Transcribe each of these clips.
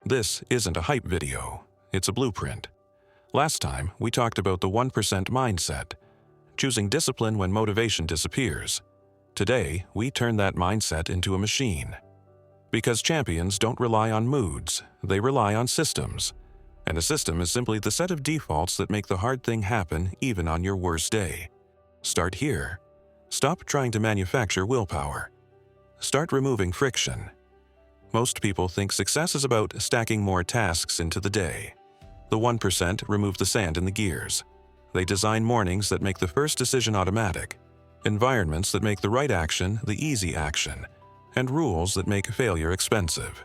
This isn't a hype video, it's a blueprint. Last time, we talked about the 1% mindset, choosing discipline when motivation disappears. Today, we turn that mindset into a machine. Because champions don't rely on moods, they rely on systems. And a system is simply the set of defaults that make the hard thing happen even on your worst day. Start here. Stop trying to manufacture willpower. Start removing friction. Most people think success is about stacking more tasks into the day. The 1% remove the sand in the gears. They design mornings that make the first decision automatic, environments that make the right action the easy action, and rules that make failure expensive.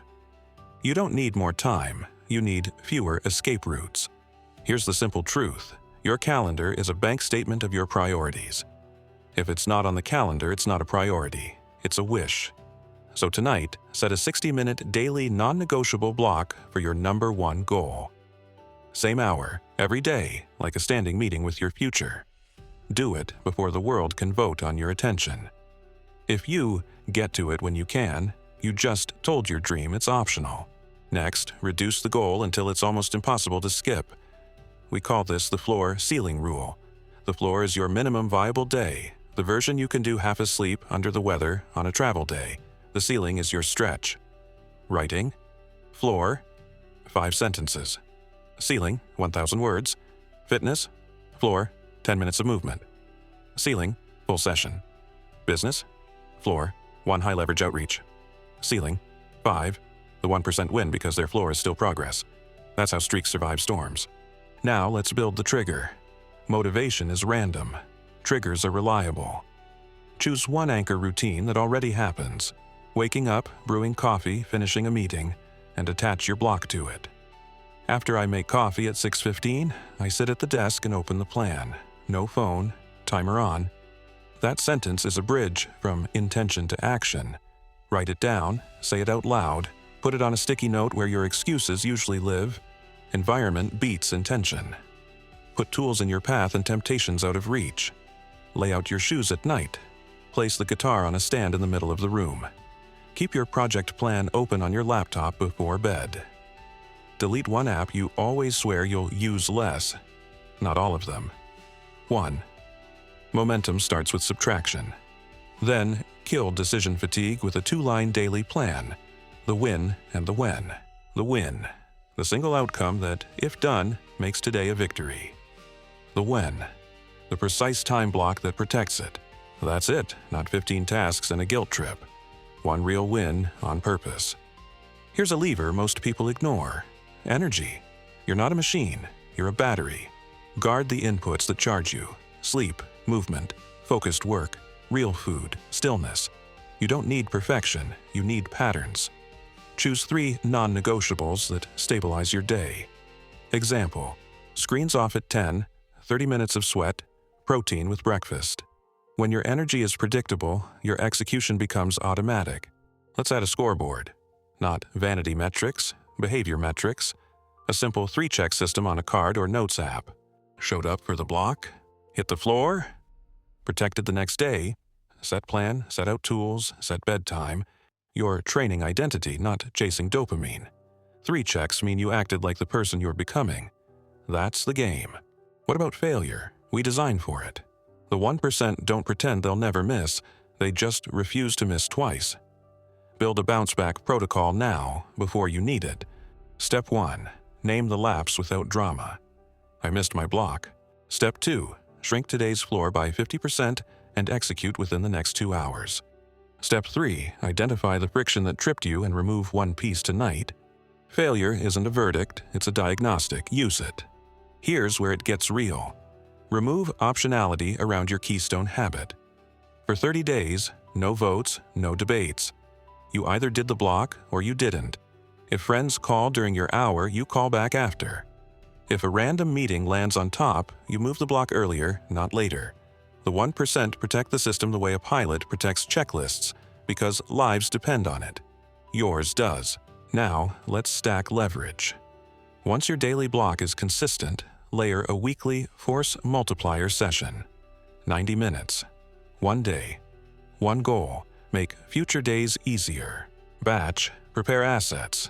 You don't need more time, you need fewer escape routes. Here's the simple truth. Your calendar is a bank statement of your priorities. If it's not on the calendar, it's not a priority. It's a wish. So tonight, set a 60-minute daily non-negotiable block for your number one goal. Same hour, every day, like a standing meeting with your future. Do it before the world can vote on your attention. If you get to it when you can, you just told your dream it's optional. Next, reduce the goal until it's almost impossible to skip. We call this the floor-ceiling rule. The floor is your minimum viable day, the version you can do half asleep under the weather on a travel day. The ceiling is your stretch. Writing. Floor, 5 sentences. Ceiling, 1,000 words. Fitness. Floor, 10 minutes of movement. Ceiling, full session. Business. Floor, 1 high-leverage outreach. Ceiling, 5. The 1% win because their floor is still progress. That's how streaks survive storms. Now let's build the trigger. Motivation is random. Triggers are reliable. Choose one anchor routine that already happens. Waking up, brewing coffee, finishing a meeting, and attach your block to it. After I make coffee at 6:15, I sit at the desk and open the plan. No phone, timer on. That sentence is a bridge from intention to action. Write it down, say it out loud, put it on a sticky note where your excuses usually live. Environment beats intention. Put tools in your path and temptations out of reach. Lay out your shoes at night. Place the guitar on a stand in the middle of the room. Keep your project plan open on your laptop before bed. Delete one app you always swear you'll use less. Not all of them. 1. Momentum starts with subtraction. Then, kill decision fatigue with a 2-line daily plan. The win and the when. The win. The single outcome that, if done, makes today a victory. The when. The precise time block that protects it. That's it, not 15 tasks and a guilt trip. One real win on purpose. Here's a lever most people ignore. Energy. You're not a machine, you're a battery. Guard the inputs that charge you. Sleep, movement, focused work, real food, stillness. You don't need perfection, you need patterns. Choose 3 non-negotiables that stabilize your day. Example, screens off at 10, 30 minutes of sweat, protein with breakfast. When your energy is predictable, your execution becomes automatic. Let's add a scoreboard. Not vanity metrics, behavior metrics. A simple 3-check system on a card or notes app. Showed up for the block, hit the floor, protected the next day, set plan, set out tools, set bedtime. You're training identity, not chasing dopamine. 3 checks mean you acted like the person you're becoming. That's the game. What about failure? We design for it. The 1% don't pretend they'll never miss, they just refuse to miss twice. Build a bounce-back protocol now, before you need it. Step 1. Name the lapse without drama. I missed my block. Step 2. Shrink today's floor by 50% and execute within the next 2 hours. Step 3. Identify the friction that tripped you and remove one piece tonight. Failure isn't a verdict, it's a diagnostic. Use it. Here's where it gets real. Remove optionality around your keystone habit. For 30 days, no votes, no debates. You either did the block or you didn't. If friends call during your hour, you call back after. If a random meeting lands on top, you move the block earlier, not later. The 1% protect the system the way a pilot protects checklists, because lives depend on it. Yours does. Now, let's stack leverage. Once your daily block is consistent, layer a weekly Force Multiplier session. 90 minutes. 1 day. 1 goal. Make future days easier. Batch. Prepare assets.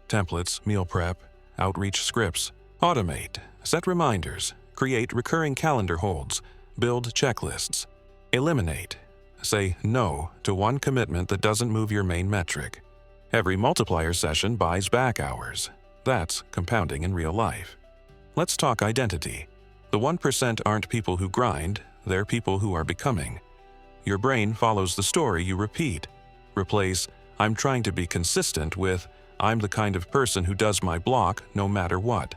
templates, meal prep, outreach scripts. Automate, set reminders, create recurring calendar holds, build checklists. Eliminate, say no to one commitment that doesn't move your main metric. Every multiplier session buys back hours. That's compounding in real life. Let's talk identity. The 1% aren't people who grind, they're people who are becoming. Your brain follows the story you repeat. Replace, I'm trying to be consistent with, I'm the kind of person who does my block no matter what.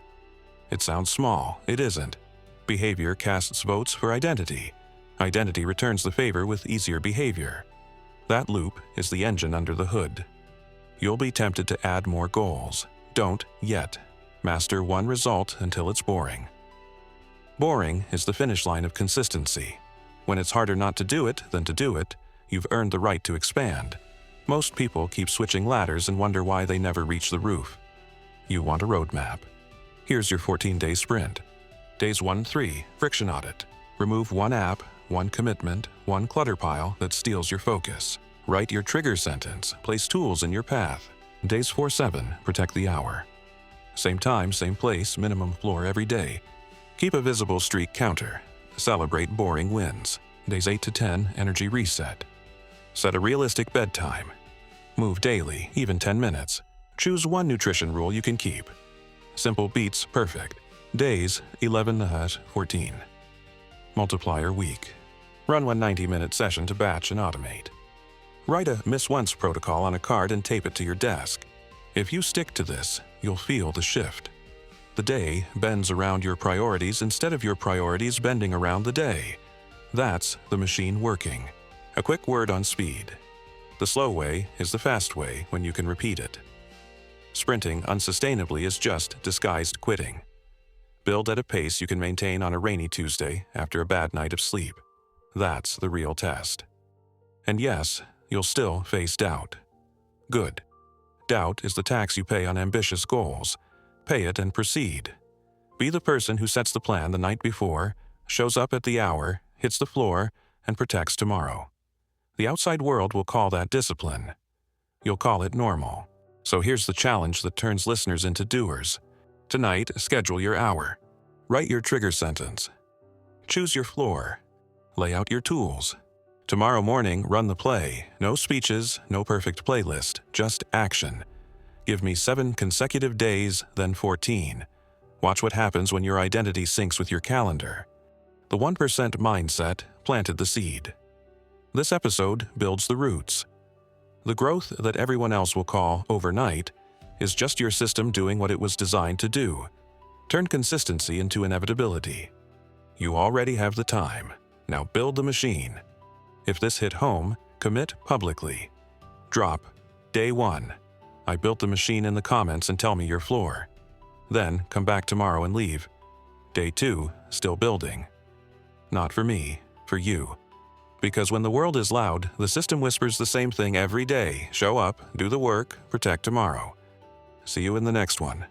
It sounds small, it isn't. Behavior casts votes for identity. Identity returns the favor with easier behavior. That loop is the engine under the hood. You'll be tempted to add more goals. Don't yet. Master one result until it's boring. Boring is the finish line of consistency. When it's harder not to do it than to do it, you've earned the right to expand. Most people keep switching ladders and wonder why they never reach the roof. You want a roadmap. Here's your 14-day sprint. Days 1-3, friction audit. Remove one app, one commitment, one clutter pile that steals your focus. Write your trigger sentence, place tools in your path. Days 4-7, protect the hour. Same time, same place, minimum floor every day. Keep a visible streak counter. Celebrate boring wins. Days 8-10, energy reset. Set a realistic bedtime. Move daily, even 10 minutes. Choose one nutrition rule you can keep. Simple beats perfect. Days 11-14. Multiplier week. Run one 90-minute session to batch and automate. Write a miss once protocol on a card and tape it to your desk. If you stick to this, you'll feel the shift. The day bends around your priorities instead of your priorities bending around the day. That's the machine working. A quick word on speed. The slow way is the fast way when you can repeat it. Sprinting unsustainably is just disguised quitting. Build at a pace you can maintain on a rainy Tuesday after a bad night of sleep. That's the real test. And yes, you'll still face doubt. Good. Doubt is the tax you pay on ambitious goals. Pay it and proceed. Be the person who sets the plan the night before, shows up at the hour, hits the floor, and protects tomorrow. The outside world will call that discipline. You'll call it normal. So here's the challenge that turns listeners into doers. Tonight, schedule your hour. Write your trigger sentence. Choose your floor. Lay out your tools. Tomorrow morning, run the play. No speeches, no perfect playlist, just action. Give me 7 consecutive days, then 14. Watch what happens when your identity syncs with your calendar. The 1% mindset planted the seed. This episode builds the roots. The growth that everyone else will call overnight is just your system doing what it was designed to do. Turn consistency into inevitability. You already have the time. Now build the machine. If this hit home, commit publicly. Drop day 1. I built the machine in the comments and tell me your floor. Then come back tomorrow and leave. Day 2, still building. Not for me, for you. Because when the world is loud, the system whispers the same thing every day. Show up, do the work, protect tomorrow. See you in the next one.